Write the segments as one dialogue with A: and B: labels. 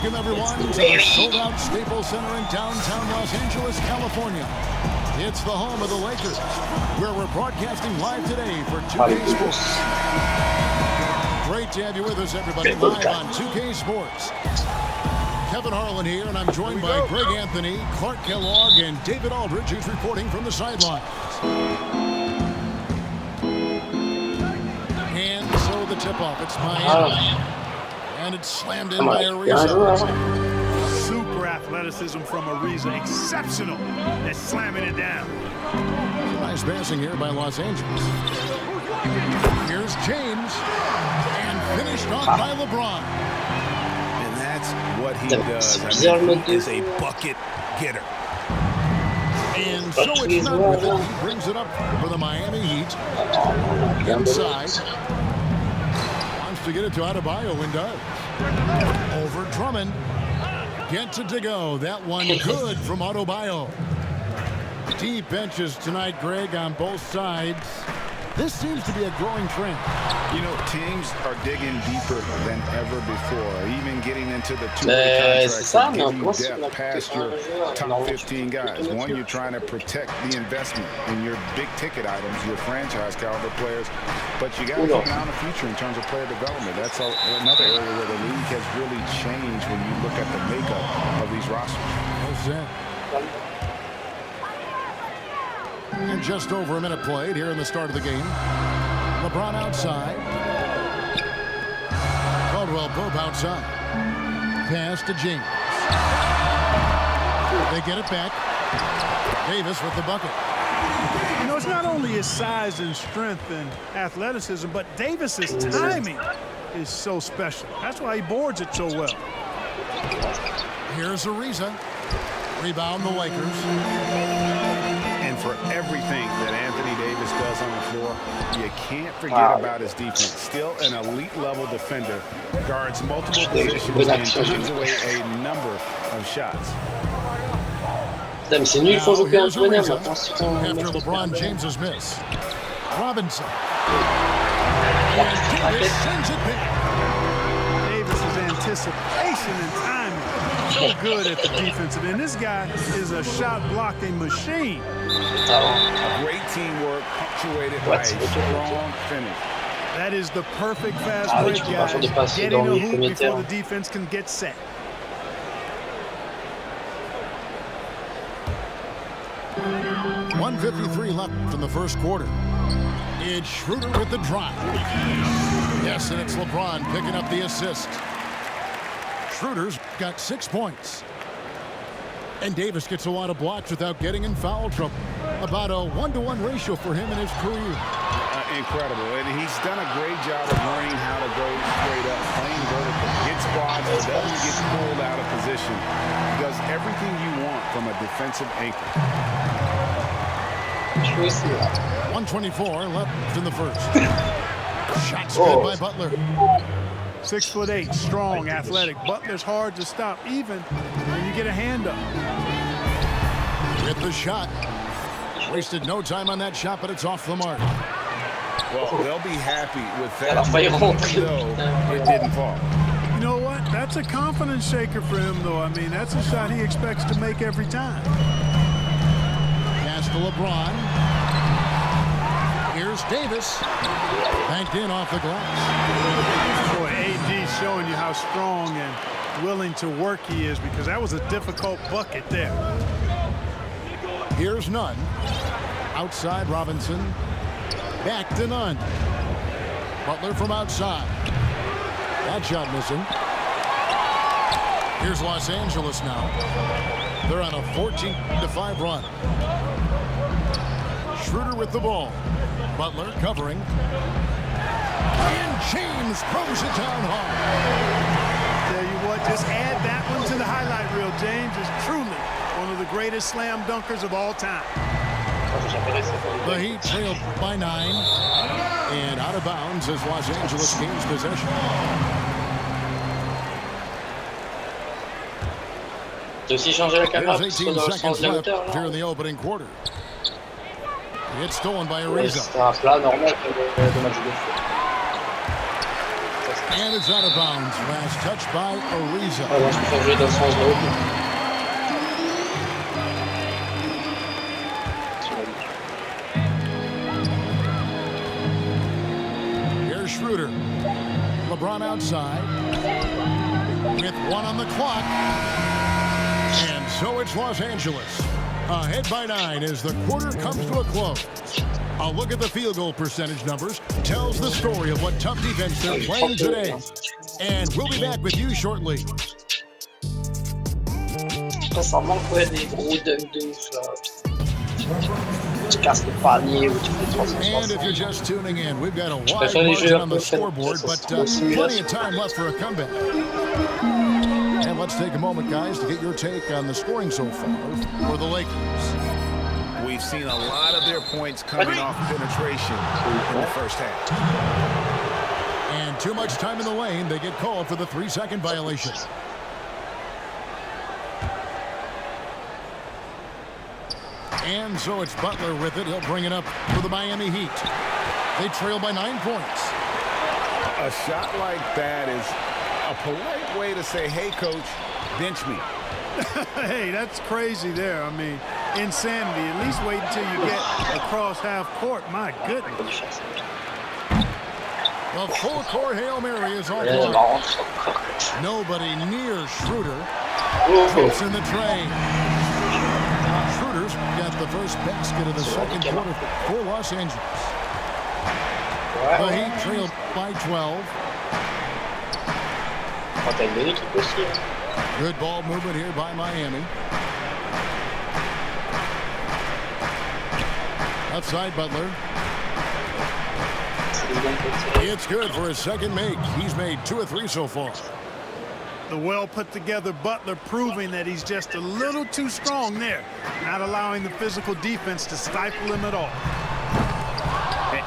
A: Welcome, everyone, to the sold-out Staples Center in downtown Los Angeles, California. It's the home of the Lakers, where we're broadcasting live today for 2K Sports. Great to have you with us, everybody, live on 2K Sports. Kevin Harlan here, and I'm joined by Greg Anthony, Clark Kellogg, and David Aldridge, who's reporting from the sidelines. And so the tip-off, it's Miami. And it's slammed in by Ariza.
B: Super athleticism from Ariza. Exceptional at slamming it down.
A: Nice passing here by Los Angeles. Here's James. And finished off by LeBron.
B: And that's what he does. I mean, he is a bucket getter.
A: And so it's not with it. He brings it up for the Miami Heat. Inside. To get it to Adebayo and does. Over Drummond. Gets it to go. That one good from Adebayo. Deep benches tonight, Greg, on both sides. This seems to be a growing trend.
B: You know, teams are digging deeper than ever before, even getting into the two-way contracts and getting depth past your top 15 guys. One, you're trying to protect the investment in your big-ticket items, your franchise-caliber players, but you got to keep an eye on the future in terms of player development. That's another area where the league has really changed when you look at the makeup of these rosters.
A: Well said. And just over a minute played here in the start of the game. LeBron outside. Caldwell Pope outside. Pass to James. They get it back. Davis with the bucket.
B: You know, it's not only his size and strength and athleticism, but Davis's timing is so special. That's why he boards it so well.
A: Here's Ariza. Rebound the Lakers.
B: And for everything that Anthony Davis does on the floor, you can't forget about his defense. Still an elite level defender, guards multiple positions and turns away a number of shots.
A: Now, here's Ariza after LeBron James's miss. Robinson. And Davis sends it back.
B: Davis's anticipation and timing. So good at the defensive end. This guy is a shot blocking machine. Great teamwork punctuated by a strong finish. That is the perfect fast break, guys. Getting a hoop before the defense can get set.
A: .153 left in the first quarter. It's Schroeder with the drive. Yes, and it's LeBron picking up the assist. Schroeder's got 6 points. And Davis gets a lot of blocks without getting in foul trouble. About a 1-to-1 ratio for him in his career.
B: Incredible. And he's done a great job of learning how to go straight up, playing vertical, gets blocks, doesn't get pulled out of position. He does everything you want from a defensive anchor.
A: 124 left in the first. Shots good by Butler.
B: 6'8", strong, athletic. Butler's hard to stop, even when you get a hand up.
A: With the shot. Wasted no time on that shot, but it's off the mark.
B: Well, they'll be happy with that, even though it didn't fall. You know what? That's a confidence shaker for him, though. I mean, that's a shot he expects to make every time.
A: Pass to LeBron. Here's Davis. Banked in off the glass.
B: Boy, AD showing you how strong and willing to work he is, because that was a difficult bucket there.
A: Here's Nunn. Outside Robinson. Back to Nunn. Butler from outside. That shot missing. Here's Los Angeles now. They're on a 14-5 run. Schroeder with the ball. Butler covering. And James throws it down hard.
B: Tell you what, just add that one to the highlight reel. James is truly one of the greatest slam dunkers of all time.
A: The Heat trailed by 9 and out of bounds as Los Angeles gains possession.
C: There's 18
A: seconds left during the opening quarter. It's stolen by Ariza.
C: C'est un plat normal de match de foot.
A: And it's out of bounds. Last touch by Ariza.
C: Ah, moi, je préfère jouer dans le sens de l'autre.
A: Here's Schroeder. LeBron outside. With 1 on the clock. And so it's Los Angeles. Ahead by 9 as the quarter comes to a close. A look at the field goal percentage numbers tells the story of what tough defense they're playing today. And we'll be back with you shortly.
C: Ça manque des gros dunks de ouf là. Tu casses le panier ou tu fais 360.
A: And if you're just tuning in, we've got a wide margin on the scoreboard, but plenty of time left for a comeback. And let's take a moment, guys, to get your take on the scoring so far for the Lakers.
B: We've seen a lot of their points coming off penetration in the first half.
A: And too much time in the lane. They get called for the 3-second violation. And so it's Butler with it. He'll bring it up for the Miami Heat. They trail by 9 points.
B: A shot like that is a polite way to say, hey, coach, bench me.
D: Hey, that's crazy there. I mean, insanity. At least wait until you get across half court. My goodness.
A: The full court Hail Mary is on board. Nobody near Schroeder. Trips in the train. Schroeder's got the first basket of the second quarter for Los Angeles. The Heat trailed by 12. Good ball movement here by Miami. Outside Butler. It's good for his second make. He's made 2 of 3 so far.
D: The well put together Butler proving that he's just a little too strong there, not allowing the physical defense to stifle him at all.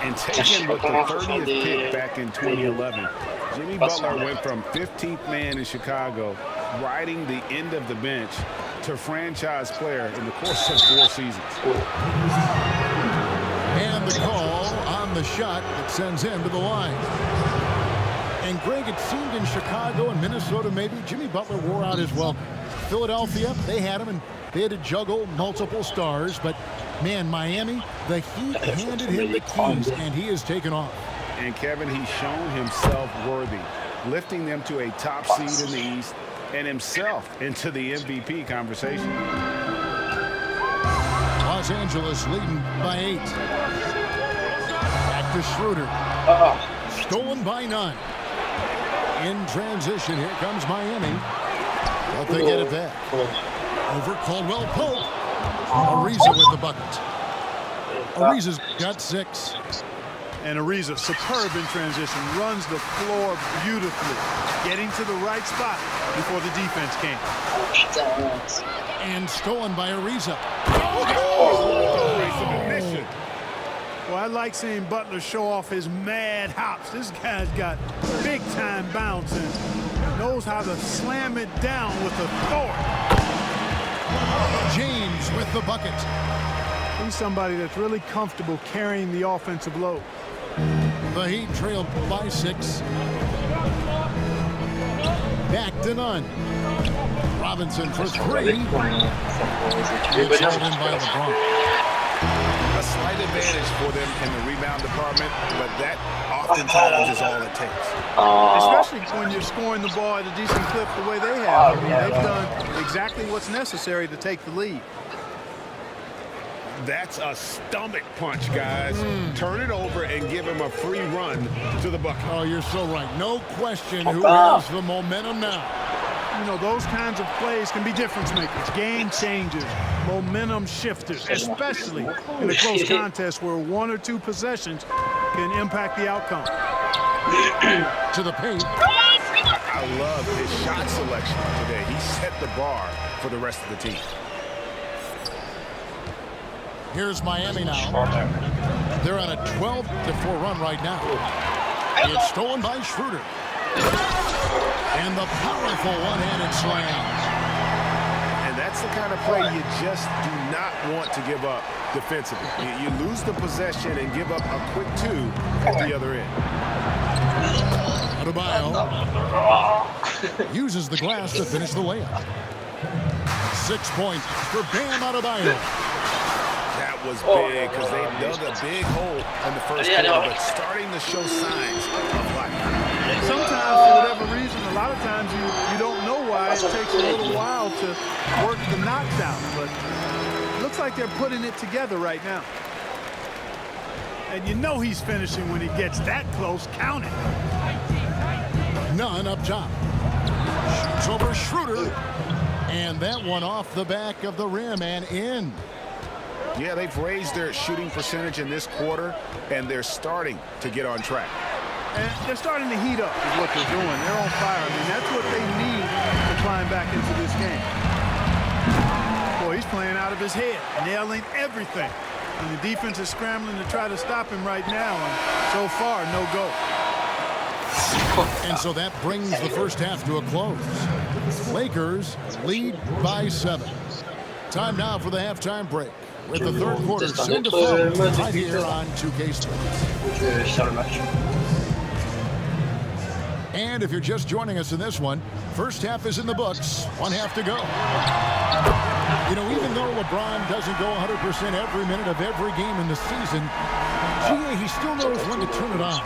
B: And taken with the 30th pick back in 2011, Jimmy Butler went from 15th man in Chicago, riding the end of the bench, to franchise player in the course of 4 seasons.
A: And the call on the shot that sends him to the line. And Greg, it seemed in Chicago and Minnesota maybe Jimmy Butler wore out his welcome. Philadelphia, they had him and they had to juggle multiple stars, but man, Miami, the Heat handed him the keys and he has taken off.
B: And Kevin, he's shown himself worthy, lifting them to a top seed in the East and himself into the MVP conversation.
A: Los Angeles leading by 8. Back to Schroeder. Stolen by none. In transition, here comes Miami. But they get it back. Over Caldwell Pope. Ariza with the bucket. Ariza's got 6.
D: And Ariza, superb in transition, runs the floor beautifully, getting to the right spot before the defense came.
A: And stolen by Ariza.
D: Well, I like seeing Butler show off his mad hops. This guy's got big-time bounce and knows how to slam it down with authority.
A: James with the bucket.
D: He's somebody that's really comfortable carrying the offensive load.
A: The Heat trailed by 6. Back to none. Robinson for 3. It's held in by LeBron.
B: A slight advantage for them in the rebound department, but that oftentimes is all it takes.
D: Especially when you're scoring the ball at a decent clip the way they have. I mean, they've done exactly what's necessary to take the lead.
B: That's a stomach punch, guys. Turn it over and give him a free run to the bucket.
A: Oh, you're so right. No question who has the momentum now.
D: You know, those kinds of plays can be difference makers, game changers, momentum shifters, especially in a close contest where 1 or 2 possessions can impact the outcome.
A: To the paint.
B: I love his shot selection today. He set the bar for the rest of the team.
A: Here's Miami now. They're on a 12-4 run right now. It's stolen by Schroeder. And the powerful one-handed slam.
B: And that that's the kind of play you just do not want to give up defensively. You lose the possession and give up a quick 2 at the other end.
A: Adebayo uses the glass to finish the layup. 6 points for Bam Adebayo.
B: That was big because they dug a big hole in the first quarter, but starting to show signs of life.
D: Sometimes, for whatever reason, a lot of times you don't know why. It takes a little while to work the knockdown, but it looks like they're putting it together right now. And you know he's finishing when he gets that close. Count it.
A: None up top. Shoots over Schroeder. And that one off the back of the rim and in.
B: Yeah, they've raised their shooting percentage in this quarter, and they're starting to get on track.
D: And they're starting to heat up is what they're doing. They're on fire. I mean, that's what they need to climb back into this game. Boy, he's playing out of his head, nailing everything. And the defense is scrambling to try to stop him right now, and so far, no go.
A: And so that brings the first half to a close. Lakers lead by 7. Time now for the halftime break, with the third quarter soon to follow right here on 2K Sports. And if you're just joining us in this one, first half is in the books. 1 half to go. You know, even though LeBron doesn't go 100% every minute of every game in the season, he still knows when to turn it on.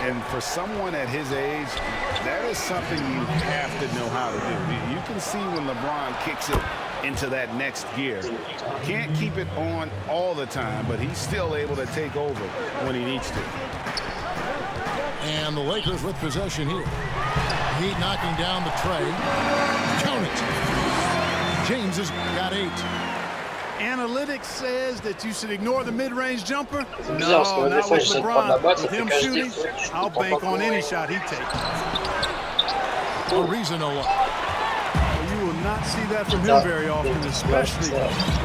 B: And for someone at his age, that is something you have to know how to do. You can see when LeBron kicks it into that next gear. Can't keep it on all the time, but he's still able to take over when he needs to.
A: And the Lakers with possession here. Heat knocking down the tray. Count it. James has got 8.
D: Analytics says that you should ignore the mid-range jumper. No, not with LeBron. With him shooting, I'll bank on any shot he takes.
A: A reason to look.
D: You will not see that from him very often, especially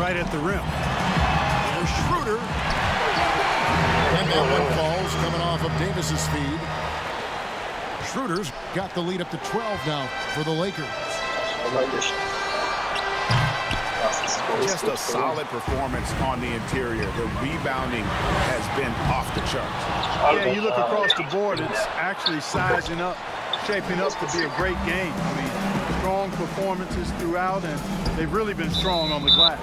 D: right at the rim.
A: There's Schroeder. And that one falls coming off of Davis's feed. Schroeder's got the lead up to 12 now for the Lakers.
B: Just a solid performance on the interior. The rebounding has been off the charts.
D: Yeah, you look across the board, it's actually sizing up, shaping up to be a great game. I mean, strong performances throughout, and they've really been strong on the glass.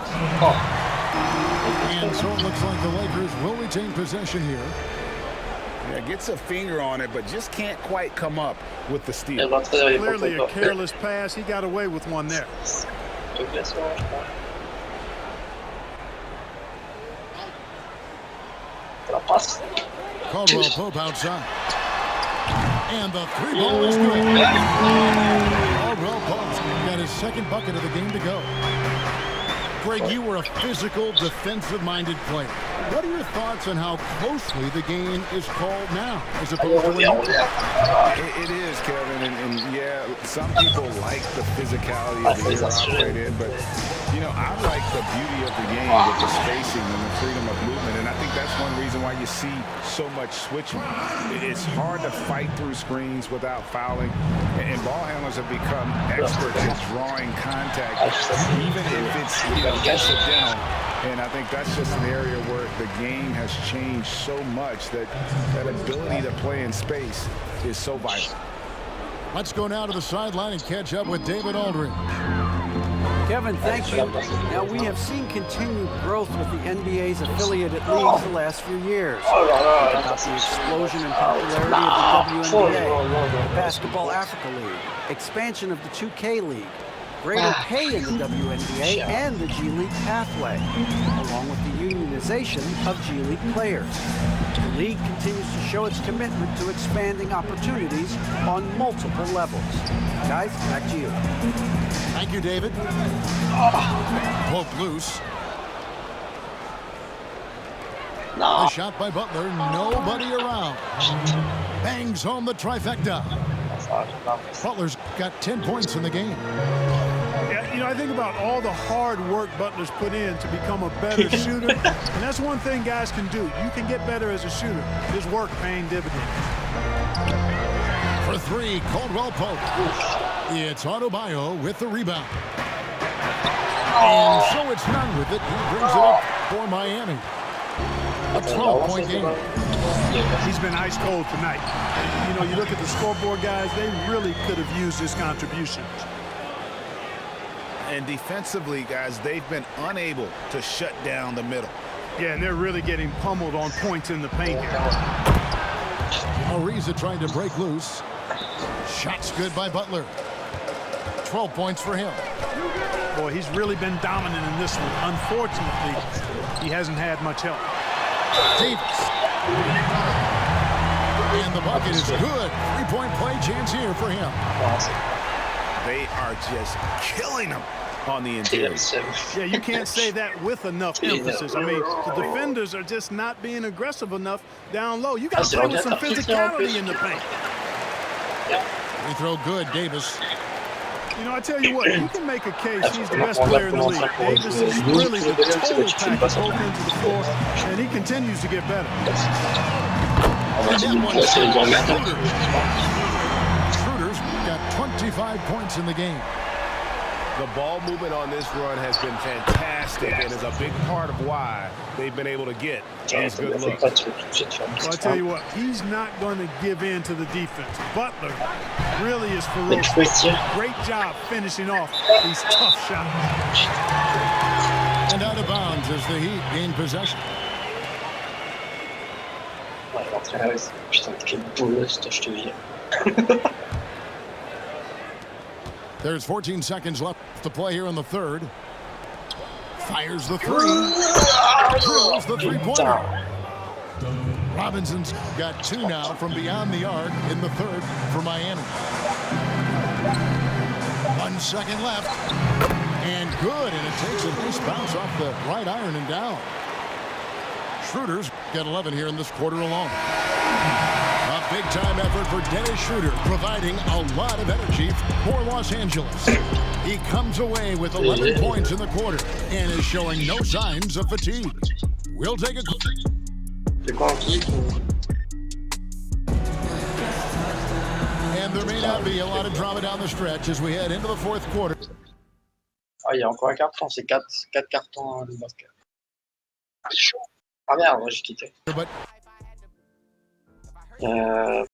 A: And so it looks like the Lakers will retain possession here.
B: Yeah, gets a finger on it, but just can't quite come up with the steal.
D: Clearly a careless pass. He got away with one there.
A: Caldwell Pope outside. And the 3 ball is good. Caldwell Pope's got his second bucket of the game to go. Greg, you were a physical, defensive-minded player. What are your thoughts on how closely the game is called now, as opposed to when you were?
B: It is, Kevin, and yeah, some people like the physicality of the game operate in, but you know, I like the beauty of the game with the spacing and the freedom of movement, and I think that's one reason why you see so much switching. It's hard to fight through screens without fouling, and ball handlers have become experts at drawing contact, even if it's incidental. And I think that's just an area where the game has changed so much that that ability to play in space is so vital.
A: Let's go now to the sideline and catch up with David Aldridge.
E: Kevin, thank you. Now, we have seen continued growth with the NBA's affiliated leagues the last few years. About the explosion in popularity of the WNBA, the Basketball Africa League, expansion of the 2K League, greater pay in the WNBA, and the G League pathway, along with the unionization of G League players. The league continues to show its commitment to expanding opportunities on multiple levels. Guys, back to you.
A: Thank you, David. Pope loose. A shot by Butler, nobody around. Bangs home the trifecta. Butler's got 10 points in the game.
D: Yeah, you know, I think about all the hard work Butler's put in to become a better shooter, and that's one thing guys can do. You can get better as a shooter. His work paying dividends.
A: For 3, Caldwell Pope. It's Adebayo with the rebound. And so it's none with it. He brings it up for Miami. A 12-point game.
D: He's been ice cold tonight. You know, you look at the scoreboard, guys, they really could have used his contributions.
B: And defensively, guys, they've been unable to shut down the middle.
D: Yeah, and they're really getting pummeled on points in the paint here.
A: Ariza trying to break loose. Shots good by Butler. 12 points for him.
D: Boy, he's really been dominant in this one. Unfortunately, he hasn't had much help.
A: Davis. And the bucket is good. Three-point play chance here for him.
B: They are just killing him on the interior.
D: Yeah, you can't say that with enough emphasis. I mean, the defenders are just not being aggressive enough down low. You got to play with some physicality in the paint.
A: Free throw good, Davis.
D: You know, I tell you what, you can make a case he's the best player in the league. Davis is really the total package both ends of the floor, and he continues to get better.
A: Schroeder's got 25 points in the game.
F: The ball movement on this run has been fantastic and is a big part of why they've been able to get these good looks.
D: Well, I tell you what, he's not going to give in to the defense. Butler really is ferocious. Great job finishing off these tough shots.
A: And out of bounds as the Heat gain possession. There's 14 seconds left to play here in the third. Fires the three. Drills the three-pointer. Robinson's got two now from beyond the arc in the third for Miami. 1 second left. And good, and it takes a nice bounce off the right iron and down. Schroeder's got 11 here in this quarter alone. A big-time effort for Dennis Schroeder, providing a lot of energy for Los Angeles. He comes away with 11 points in the quarter and is showing no signs of fatigue. We'll take a... And there may not be a lot of drama down the stretch as we head into the fourth quarter.
C: Ah, il y a encore un carton, c'est 4 cartons de basket. Ah merde, j'ai quitté.
A: But